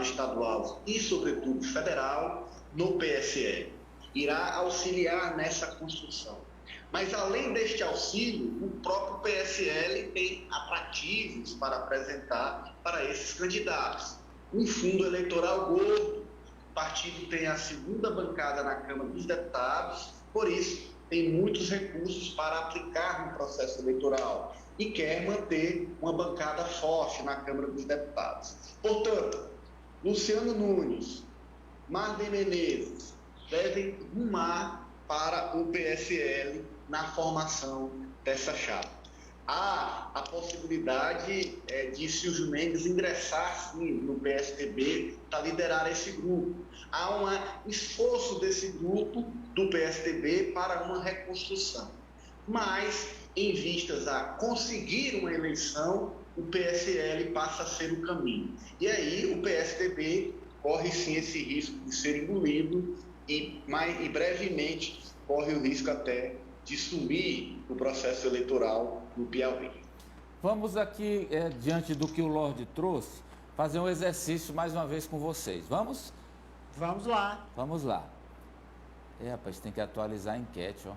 deputado estadual e, sobretudo, federal no PSL. Irá auxiliar nessa construção. Mas, além deste auxílio, o próprio PSL tem atrativos para apresentar para esses candidatos. Um fundo eleitoral gordo, o partido tem a segunda bancada na Câmara dos Deputados, por isso tem muitos recursos para aplicar no processo eleitoral e quer manter uma bancada forte na Câmara dos Deputados. Portanto, Luciano Nunes, Marden Menezes devem rumar para o PSL na formação dessa chapa. Há a possibilidade de Silvio Mendes ingressar, sim, no PSDB para liderar esse grupo. Há um esforço desse grupo do PSDB para uma reconstrução. Mas, em vistas a conseguir uma eleição, o PSL passa a ser o caminho. E aí o PSDB corre, sim, esse risco de ser engolido e brevemente corre o risco até de sumir o processo eleitoral no Piauí. Vamos aqui, diante do que o Lorde trouxe, fazer um exercício mais uma vez com vocês. Vamos? Vamos lá. Vamos lá. Rapaz, tem que atualizar a enquete, ó.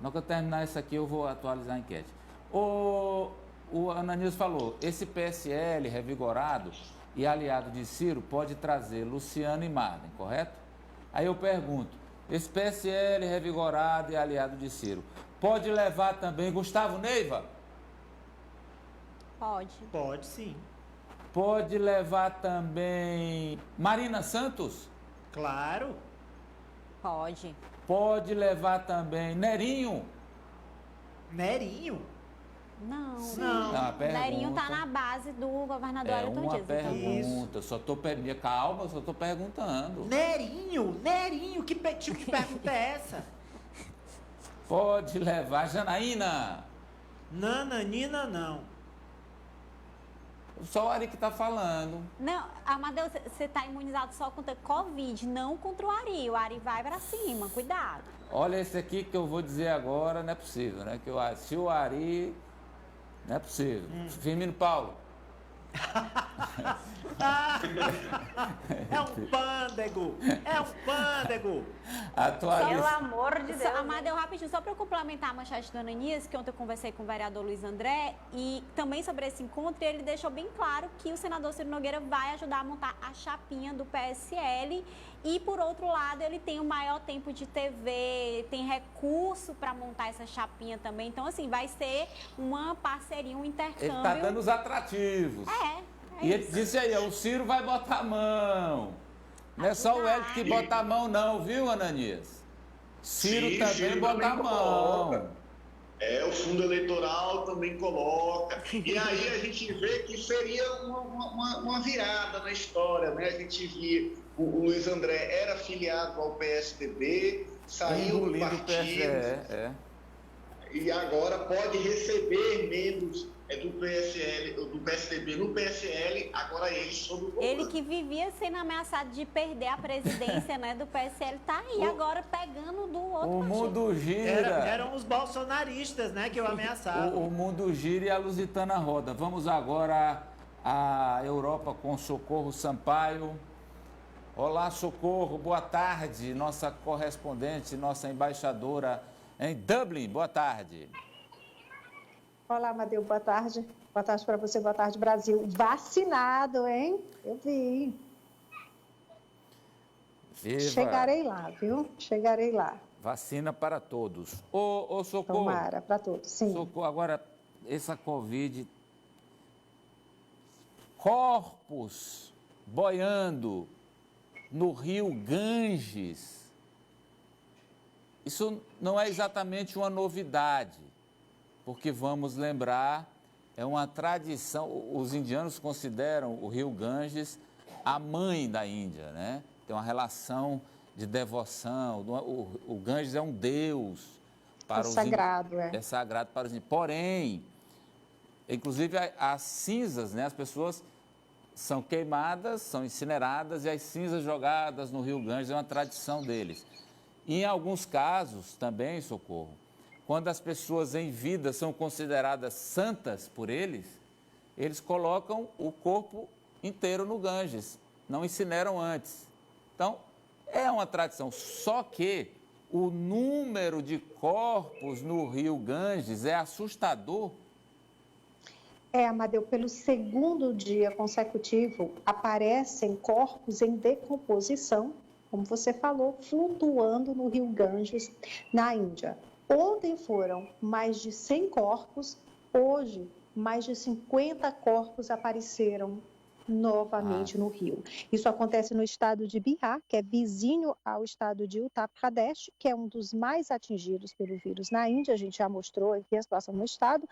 Na que eu terminar isso aqui, eu vou atualizar a enquete. O Ananias falou, esse PSL revigorado e aliado de Ciro pode trazer Luciano e Marden, correto? Aí eu pergunto, esse PSL revigorado e aliado de Ciro pode levar também Gustavo Neiva? Pode. Pode, sim. Pode levar também Marina Santos? Claro. Pode. Pode levar também Nerinho? Nerinho? Não. Não. Nerinho tá na base do governador Ailton Dias. É uma pergunta. Só tô calma, só tô perguntando. Nerinho? Que tipo de pergunta é essa? Pode levar Janaína? Nananina, não. Só o Ari que tá falando. Não, Amadeu, você tá imunizado só contra Covid, não contra o Ari. O Ari vai pra cima, cuidado. Olha esse aqui que eu vou dizer agora, não é possível, né? Se o Ari... Não é possível. Firmino Paulo. É um pândego. Pelo amor de Deus. Amadeu, rapidinho, só para eu complementar a manchete do Ananias, que ontem eu conversei com o vereador Luiz André, e também sobre esse encontro, ele deixou bem claro que o senador Ciro Nogueira vai ajudar a montar a chapinha do PSL e, por outro lado, ele tem o maior tempo de TV, tem recurso para montar essa chapinha também. Então, assim, vai ser uma parceria, um intercâmbio. Ele tá dando os atrativos. E ele disse aí, o Ciro vai botar a mão. Não é só o Hélio que bota a mão não, viu, Ananias? Ciro também bota a mão. O fundo eleitoral também coloca. E aí a gente vê que seria uma virada na história, né? A gente via o Luiz André era filiado ao PSDB, saiu do partido. E agora pode receber membros do PSDB no PSL, agora ele sob o comando. Ele que vivia sendo ameaçado de perder a presidência, né, do PSL, tá aí agora pegando do outro partido. O mundo gira. Eram os bolsonaristas, né, que o ameaçavam. O mundo gira e a Lusitana roda. Vamos agora à Europa com Socorro Sampaio. Olá, Socorro, boa tarde. Nossa correspondente, nossa embaixadora em Dublin, boa tarde. Olá, Amadeu, boa tarde. Boa tarde para você, boa tarde, Brasil. Vacinado, hein? Eu vi. Viva. Chegarei lá, viu? Chegarei lá. Vacina para todos. Ô, Socorro. Tomara, para todos, sim. Socorro, agora, essa Covid, corpos boiando no rio Ganges. Isso não é exatamente uma novidade, porque vamos lembrar, é uma tradição, os indianos consideram o rio Ganges a mãe da Índia, né? Tem uma relação de devoção, o Ganges é um deus para os sagrado, é sagrado para os índios. Porém, inclusive as cinzas, né? As pessoas são queimadas, são incineradas e as cinzas jogadas no rio Ganges é uma tradição deles. E em alguns casos também, Socorro, quando as pessoas em vida são consideradas santas por eles, eles colocam o corpo inteiro no Ganges. não incineram antes. Então, é uma tradição. Só que o número de corpos no rio Ganges é assustador. Amadeu, pelo segundo dia consecutivo, aparecem corpos em decomposição, como você falou, flutuando no rio Ganges, na Índia. Ontem foram mais de 100 corpos, hoje mais de 50 corpos apareceram novamente no rio. Isso acontece no estado de Bihar, que é vizinho ao estado de Uttar Pradesh, que é um dos mais atingidos pelo vírus na Índia. A gente já mostrou aqui a situação no estado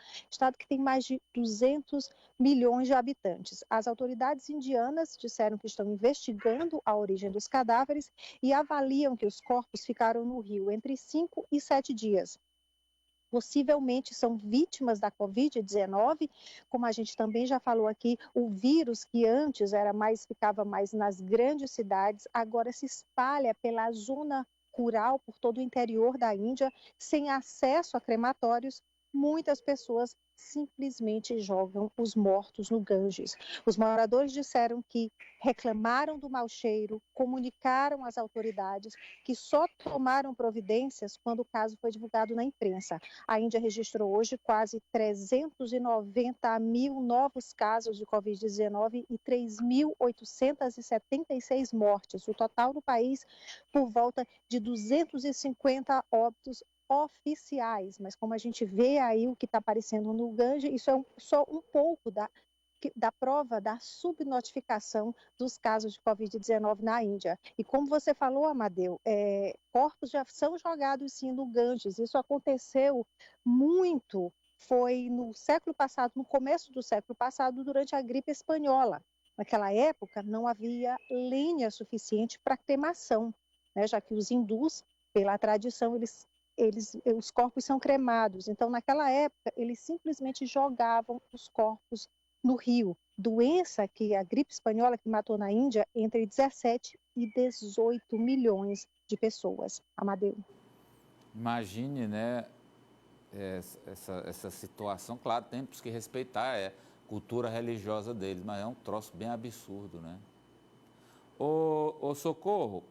que tem mais de 200 milhões de habitantes. As autoridades indianas disseram que estão investigando a origem dos cadáveres e avaliam que os corpos ficaram no rio entre 5 e 7 dias. Possivelmente são vítimas da Covid-19, como a gente também já falou aqui, o vírus que antes ficava mais nas grandes cidades, agora se espalha pela zona rural, por todo o interior da Índia, sem acesso a crematórios. Muitas pessoas simplesmente jogam os mortos no Ganges. Os moradores disseram que reclamaram do mau cheiro, comunicaram às autoridades, que só tomaram providências quando o caso foi divulgado na imprensa. A Índia registrou hoje quase 390 mil novos casos de Covid-19 e 3.876 mortes. O total no país, por volta de 250 óbitos oficiais, mas como a gente vê aí o que está aparecendo no Ganges, isso é só um pouco da prova da subnotificação dos casos de Covid-19 na Índia. E como você falou, Amadeu, corpos já são jogados sim no Ganges. Isso aconteceu muito, foi no século passado, no começo do século passado, durante a gripe espanhola. Naquela época não havia lenha suficiente para cremação, né, já que os hindus, pela tradição, os corpos são cremados. Então, naquela época, eles simplesmente jogavam os corpos no rio. Doença que a gripe espanhola que matou na Índia entre 17 e 18 milhões de pessoas. Amadeu. Imagine, né, essa situação. Claro, temos que respeitar a cultura religiosa deles, mas é um troço bem absurdo, né? Ô Socorro,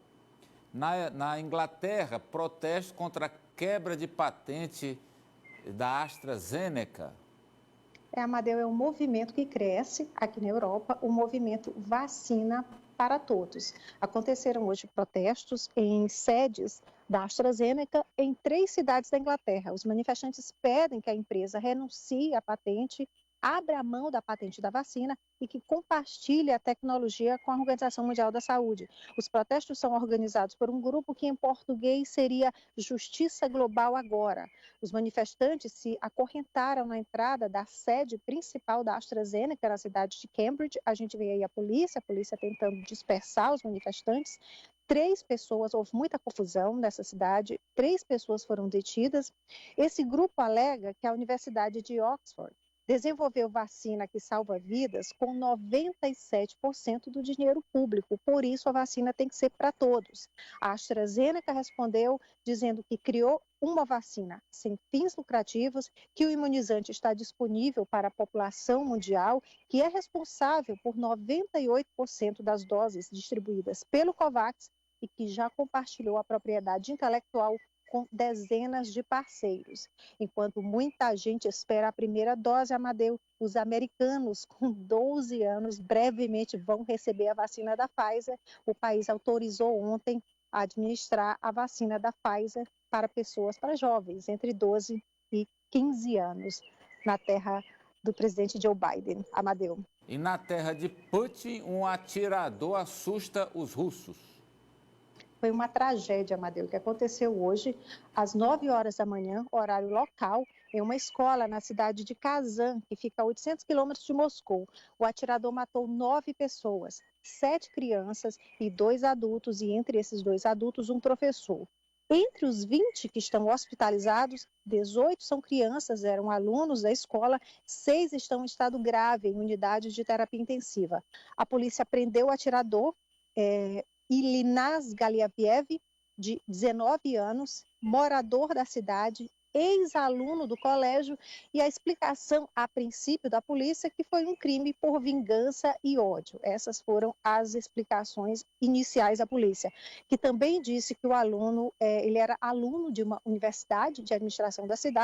na Inglaterra, protesto contra a quebra de patente da AstraZeneca. Amadeu, é um movimento que cresce aqui na Europa, o movimento Vacina para Todos. Aconteceram hoje protestos em sedes da AstraZeneca em 3 cidades da Inglaterra. Os manifestantes pedem que a empresa renuncie à patente, abra a mão da patente da vacina e que compartilhe a tecnologia com a Organização Mundial da Saúde. Os protestos são organizados por um grupo que em português seria Justiça Global Agora. Os manifestantes se acorrentaram na entrada da sede principal da AstraZeneca, na cidade de Cambridge. A gente vê aí a polícia tentando dispersar os manifestantes. 3 pessoas, houve muita confusão nessa cidade, 3 pessoas foram detidas. Esse grupo alega que a Universidade de Oxford desenvolveu vacina que salva vidas com 97% do dinheiro público. Por isso, a vacina tem que ser para todos. A AstraZeneca respondeu dizendo que criou uma vacina sem fins lucrativos, que o imunizante está disponível para a população mundial, que é responsável por 98% das doses distribuídas pelo COVAX e que já compartilhou a propriedade intelectual com dezenas de parceiros. Enquanto muita gente espera a primeira dose, Amadeu, os americanos com 12 anos brevemente vão receber a vacina da Pfizer. O país autorizou ontem a administrar a vacina da Pfizer para jovens, entre 12 e 15 anos, na terra do presidente Joe Biden. Amadeu. E na terra de Putin, um atirador assusta os russos. Foi uma tragédia, Amadeu, que aconteceu hoje às 9 horas da manhã, horário local, em uma escola na cidade de Kazan, que fica a 800 quilômetros de Moscou. O atirador matou 9 pessoas, 7 crianças e 2 adultos, e entre esses 2 adultos, um professor. Entre os 20 que estão hospitalizados, 18 são crianças, eram alunos da escola, 6 estão em estado grave em unidades de terapia intensiva. A polícia prendeu o atirador, Ilinaz Galiaviev, de 19 anos, morador da cidade, ex-aluno do colégio, e a explicação, a princípio, da polícia, que foi um crime por vingança e ódio. Essas foram as explicações iniciais da polícia, que também disse que o aluno, ele era aluno de uma universidade de administração da cidade,